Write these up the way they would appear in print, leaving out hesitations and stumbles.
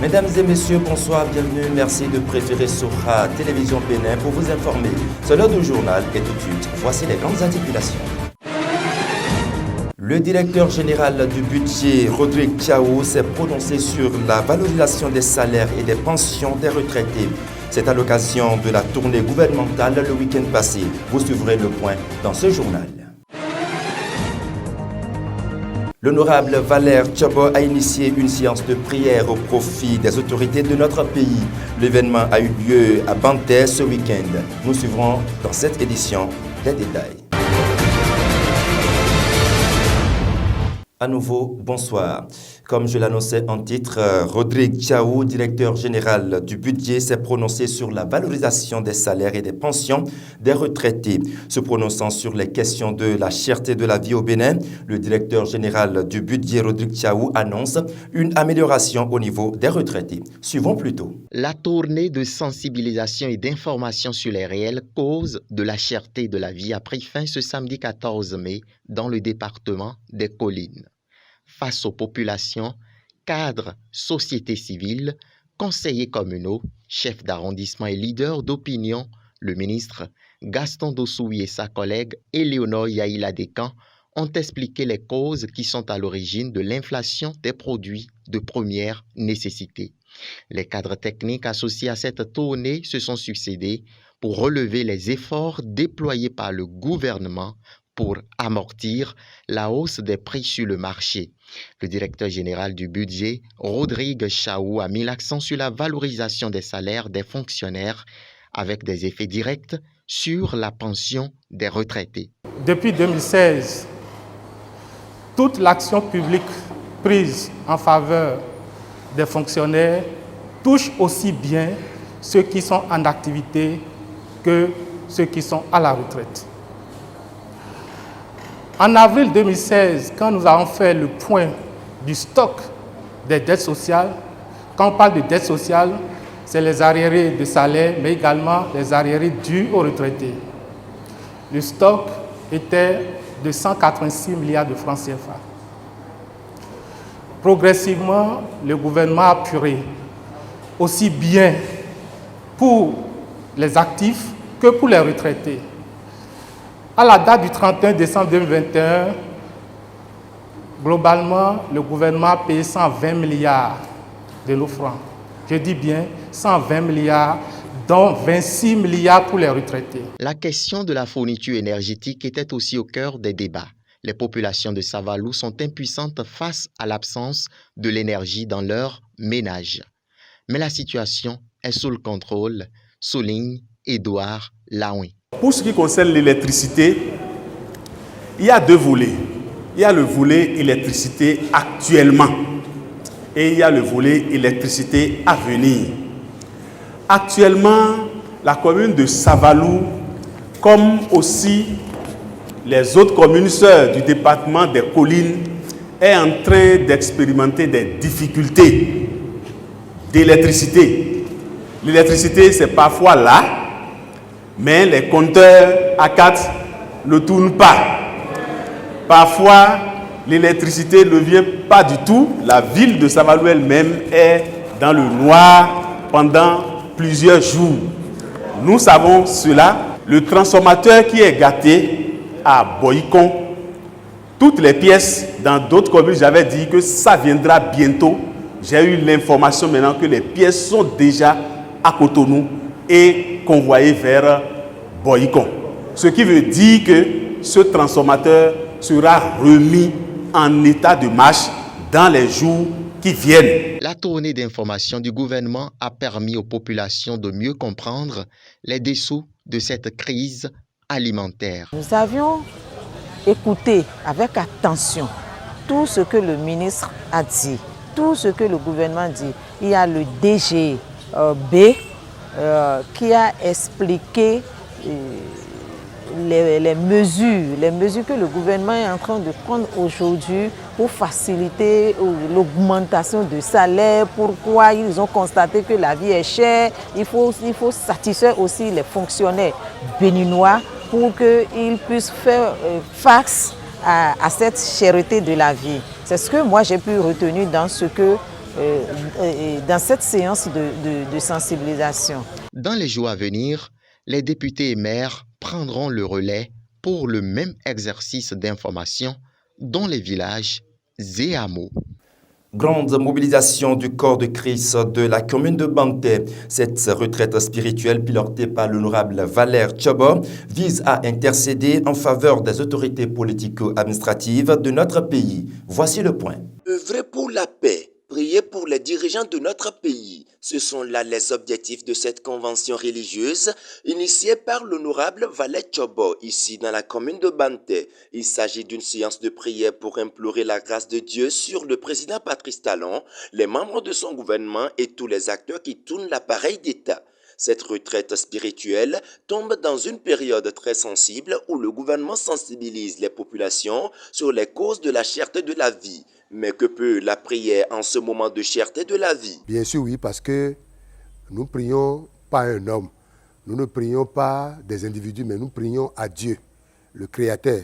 Mesdames et messieurs, bonsoir, bienvenue. Merci de préférer Sora Télévision Bénin pour vous informer. C'est l'heure du journal et tout de suite, voici les grandes articulations. Le directeur général du budget, Rodrigue Thiaou, s'est prononcé sur la valorisation des salaires et des pensions des retraités. C'est à l'occasion de la tournée gouvernementale le week-end passé. Vous suivrez le point dans ce journal. L'honorable Valère Tchabo a initié une séance de prière au profit des autorités de notre pays. L'événement a eu lieu à Banté ce week-end. Nous suivrons dans cette édition les détails. À nouveau, bonsoir. Comme je l'annonçais en titre, Rodrigue Thiaou, directeur général du budget, s'est prononcé sur la valorisation des salaires et des pensions des retraités. Se prononçant sur les questions de la cherté de la vie au Bénin, le directeur général du budget, Rodrigue Thiaou, annonce une amélioration au niveau des retraités. Suivons plutôt. La tournée de sensibilisation et d'information sur les réelles causes de la cherté de la vie a pris fin ce samedi 14 mai dans le département des Collines. Face aux populations, cadres, sociétés civiles, conseillers communaux, chefs d'arrondissement et leaders d'opinion, le ministre Gaston Dossoui et sa collègue Éléonore Yaïla Descamps ont expliqué les causes qui sont à l'origine de l'inflation des produits de première nécessité. Les cadres techniques associés à cette tournée se sont succédés pour relever les efforts déployés par le gouvernement pour amortir la hausse des prix sur le marché. Le directeur général du budget, Rodrigue Thiaou, a mis l'accent sur la valorisation des salaires des fonctionnaires avec des effets directs sur la pension des retraités. Depuis 2016, toute l'action publique prise en faveur des fonctionnaires touche aussi bien ceux qui sont en activité que ceux qui sont à la retraite. En avril 2016, quand nous avons fait le point du stock des dettes sociales, quand on parle de dettes sociales, c'est les arriérés de salaire, mais également les arriérés dus aux retraités. Le stock était de 186 milliards de francs CFA. Progressivement, le gouvernement a apuré aussi bien pour les actifs que pour les retraités. À la date du 31 décembre 2021, globalement, le gouvernement a payé 120 milliards de nos francs. Je dis bien 120 milliards, dont 26 milliards pour les retraités. La question de la fourniture énergétique était aussi au cœur des débats. Les populations de Savalou sont impuissantes face à l'absence de l'énergie dans leurs ménages. Mais la situation est sous le contrôle, souligne Édouard Laouin. Pour ce qui concerne l'électricité, il y a deux volets. Il y a le volet électricité actuellement et il y a le volet électricité à venir. Actuellement, la commune de Savalou, comme aussi les autres communes sœurs du département des Collines, est en train d'expérimenter des difficultés d'électricité. L'électricité, c'est parfois là, mais les compteurs A4 ne tournent pas. Parfois, l'électricité ne vient pas du tout. La ville de Savalou elle-même est dans le noir pendant plusieurs jours. Nous savons cela. Le transformateur qui est gâté à Boycon, toutes les pièces dans d'autres communes, j'avais dit que ça viendra bientôt. J'ai eu l'information maintenant que les pièces sont déjà à Cotonou et convoyé vers Boycon. Ce qui veut dire que ce transformateur sera remis en état de marche dans les jours qui viennent. La tournée d'information du gouvernement a permis aux populations de mieux comprendre les dessous de cette crise alimentaire. Nous avions écouté avec attention tout ce que le ministre a dit, tout ce que le gouvernement dit. Il y a le DGB qui a expliqué les mesures que le gouvernement est en train de prendre aujourd'hui pour faciliter l'augmentation du salaire, pourquoi ils ont constaté que la vie est chère. Il faut satisfaire aussi les fonctionnaires béninois pour qu'ils puissent faire face à cette cherté de la vie. C'est ce que moi j'ai pu retenir dans ce que dans cette séance de sensibilisation. Dans les jours à venir, les députés et maires prendront le relais pour le même exercice d'information dans les villages et hameaux. Grande mobilisation du corps de Christ de la commune de Banté. Cette retraite spirituelle pilotée par l'honorable Valère Tchobo vise à intercéder en faveur des autorités politico-administratives de notre pays. Voici le point. Œuvrer pour la paix, prier pour les dirigeants de notre pays. Ce sont là les objectifs de cette convention religieuse initiée par l'honorable Valère Tchobo ici dans la commune de Banté. Il s'agit d'une séance de prière pour implorer la grâce de Dieu sur le président Patrice Talon, les membres de son gouvernement et tous les acteurs qui tournent l'appareil d'État. Cette retraite spirituelle tombe dans une période très sensible où le gouvernement sensibilise les populations sur les causes de la cherté de la vie. Mais que peut la prière en ce moment de cherté de la vie? Bien sûr, oui, parce que nous prions pas un homme. Nous ne prions pas des individus, mais nous prions à Dieu, le Créateur,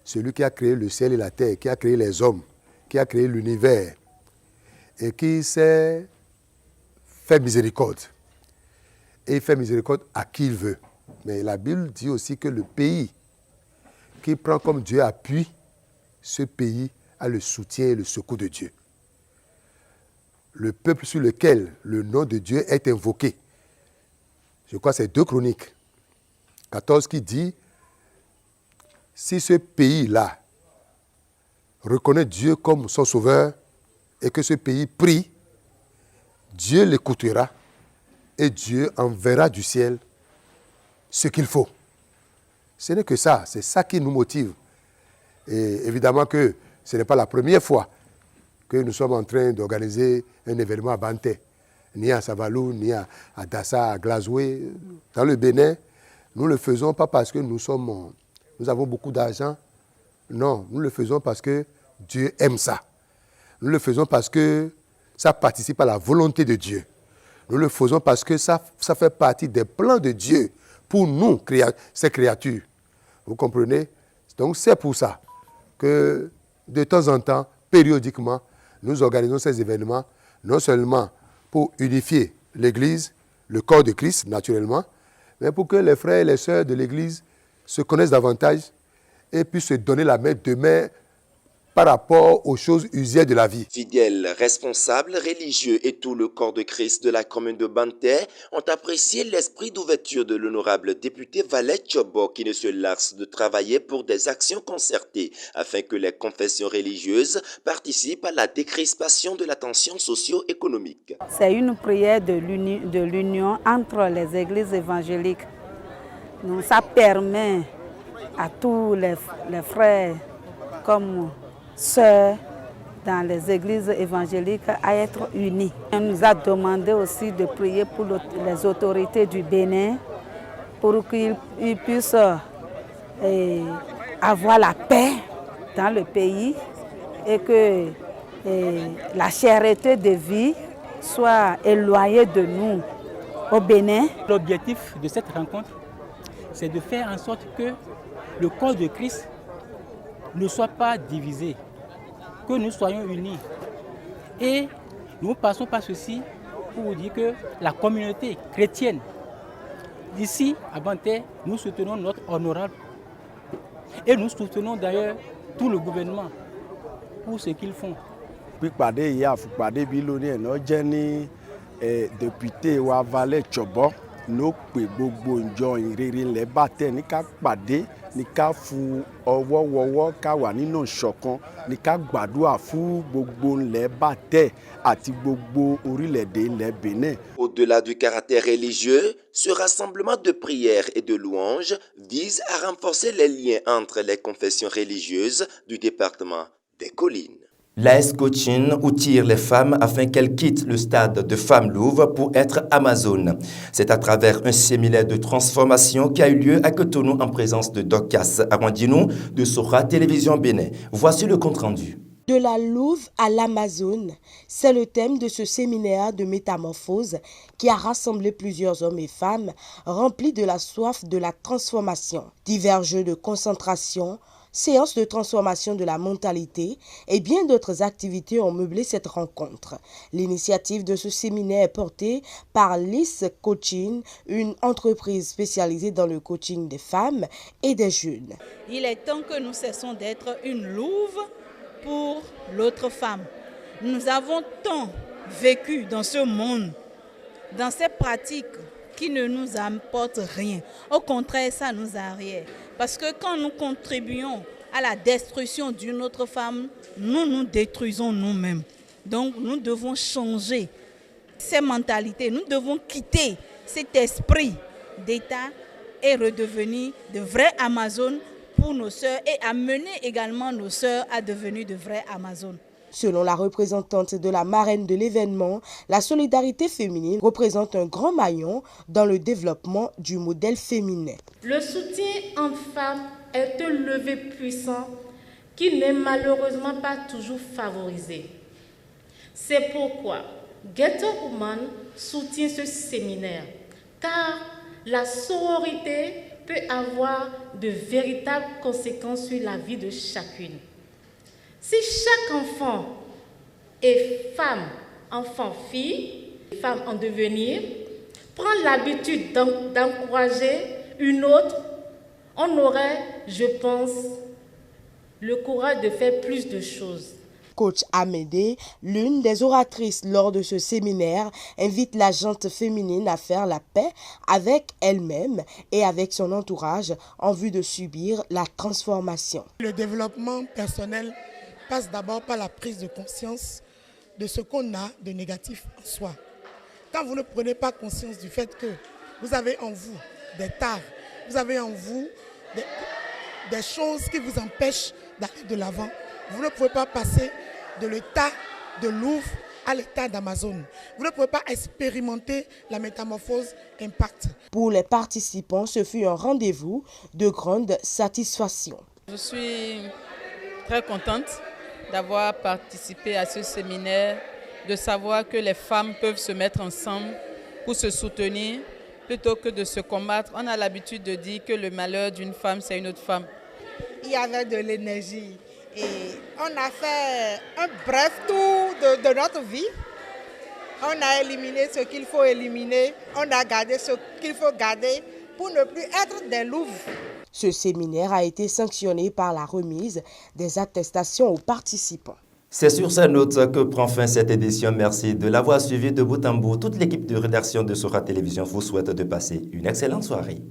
celui qui a créé le ciel et la terre, qui a créé les hommes, qui a créé l'univers et qui s'est fait miséricorde. Et il fait miséricorde à qui il veut. Mais la Bible dit aussi que le pays qui prend comme Dieu appui, ce pays a le soutien et le secours de Dieu. Le peuple sur lequel le nom de Dieu est invoqué, je crois que c'est 2 Chroniques 14 qui dit, si ce pays-là reconnaît Dieu comme son sauveur et que ce pays prie, Dieu l'écoutera et Dieu enverra du ciel ce qu'il faut. Ce n'est que ça, c'est ça qui nous motive. Et évidemment que ce n'est pas la première fois que nous sommes en train d'organiser un événement à Banté, ni à Savalou, ni à Dassa, à Glazoué, dans le Bénin. Nous ne le faisons pas parce que nous avons beaucoup d'argent. Non, nous le faisons parce que Dieu aime ça. Nous le faisons parce que ça participe à la volonté de Dieu. Nous le faisons parce que ça fait partie des plans de Dieu pour nous, ces créatures. Vous comprenez? Donc c'est pour ça que de temps en temps, périodiquement, nous organisons ces événements, non seulement pour unifier l'Église, le corps de Christ, naturellement, mais pour que les frères et les sœurs de l'Église se connaissent davantage et puissent se donner la main demain par rapport aux choses usuelles de la vie. Fidèles, responsables, religieux et tout le corps de Christ de la commune de Banté ont apprécié l'esprit d'ouverture de l'honorable député Valère Tchobo qui ne se lasse de travailler pour des actions concertées afin que les confessions religieuses participent à la décrispation de la tension socio-économique. C'est une prière de l'union entre les églises évangéliques. Donc, ça permet à tous les frères comme sœurs dans les églises évangéliques à être unis. On nous a demandé aussi de prier pour les autorités du Bénin pour qu'ils puissent avoir la paix dans le pays et que la cherté de vie soit éloignée de nous au Bénin. L'objectif de cette rencontre, c'est de faire en sorte que le corps de Christ ne soit pas divisé, que nous soyons unis. Et nous passons par ceci pour vous dire que la communauté chrétienne d'ici à Banté, nous soutenons notre honorable et nous soutenons d'ailleurs tout le gouvernement pour ce qu'ils font. Député wa Valère Tchobo no pe gbogbo njo ìrere ilẹ̀ Banté ní ká pàdé ní ká fu ọwọ́ wọwọ́ ká wà nínú ìṣọ̀kan ní ká gbàdúrà fún gbogbo ilẹ̀ Banté àti gbogbo orílẹ̀-èdè ilẹ̀ Bénin. Au-delà du caractère religieux, ce rassemblement de prières et de louanges vise à renforcer les liens entre les confessions religieuses du département des Collines. L'AS Coaching outille les femmes afin qu'elles quittent le stade de femme louve pour être Amazone. C'est à travers un séminaire de transformation qui a eu lieu à Cotonou en présence de Docas Armandinou de Sora Télévision Bénin. Voici le compte-rendu. De la louve à l'Amazone, c'est le thème de ce séminaire de métamorphose qui a rassemblé plusieurs hommes et femmes remplis de la soif de la transformation. Divers jeux de concentration, séances de transformation de la mentalité et bien d'autres activités ont meublé cette rencontre. L'initiative de ce séminaire est portée par LIS Coaching, une entreprise spécialisée dans le coaching des femmes et des jeunes. Il est temps que nous cessons d'être une louve pour l'autre femme. Nous avons tant vécu dans ce monde, dans ces pratiques qui ne nous apportent rien. Au contraire, ça nous arrière. Parce que quand nous contribuons à la destruction d'une autre femme, nous nous détruisons nous-mêmes. Donc nous devons changer ces mentalités. Nous devons quitter cet esprit d'État et redevenir de vraies Amazones pour nos sœurs et amener également nos sœurs à devenir de vraies Amazones. Selon la représentante de la marraine de l'événement, la solidarité féminine représente un grand maillon dans le développement du modèle féminin. Le soutien en femmes est un levier puissant qui n'est malheureusement pas toujours favorisé. C'est pourquoi Ghetto Woman soutient ce séminaire, car la sororité peut avoir de véritables conséquences sur la vie de chacune. Si chaque enfant et femme, enfant-fille, femme en devenir, prend l'habitude d'encourager une autre, on aurait, je pense, le courage de faire plus de choses. Coach Amédée, l'une des oratrices lors de ce séminaire, invite la gente féminine à faire la paix avec elle-même et avec son entourage en vue de subir la transformation. Le développement personnel passe d'abord par la prise de conscience de ce qu'on a de négatif en soi. Quand vous ne prenez pas conscience du fait que vous avez en vous des tares, vous avez en vous des choses qui vous empêchent d'aller de l'avant, vous ne pouvez pas passer de l'état de louve à l'état d'Amazone. Vous ne pouvez pas expérimenter la métamorphose impact. Pour les participants, ce fut un rendez-vous de grande satisfaction. Je suis très contente d'avoir participé à ce séminaire, de savoir que les femmes peuvent se mettre ensemble pour se soutenir plutôt que de se combattre. On a l'habitude de dire que le malheur d'une femme, c'est une autre femme. Il y avait de l'énergie et on a fait un bref tour de notre vie. On a éliminé ce qu'il faut éliminer, on a gardé ce qu'il faut garder pour ne plus être des louves. Ce séminaire a été sanctionné par la remise des attestations aux participants. C'est sur ces notes que prend fin cette édition. Merci de l'avoir suivi de bout en bout. Toute l'équipe de rédaction de Sora Télévision vous souhaite de passer une excellente soirée.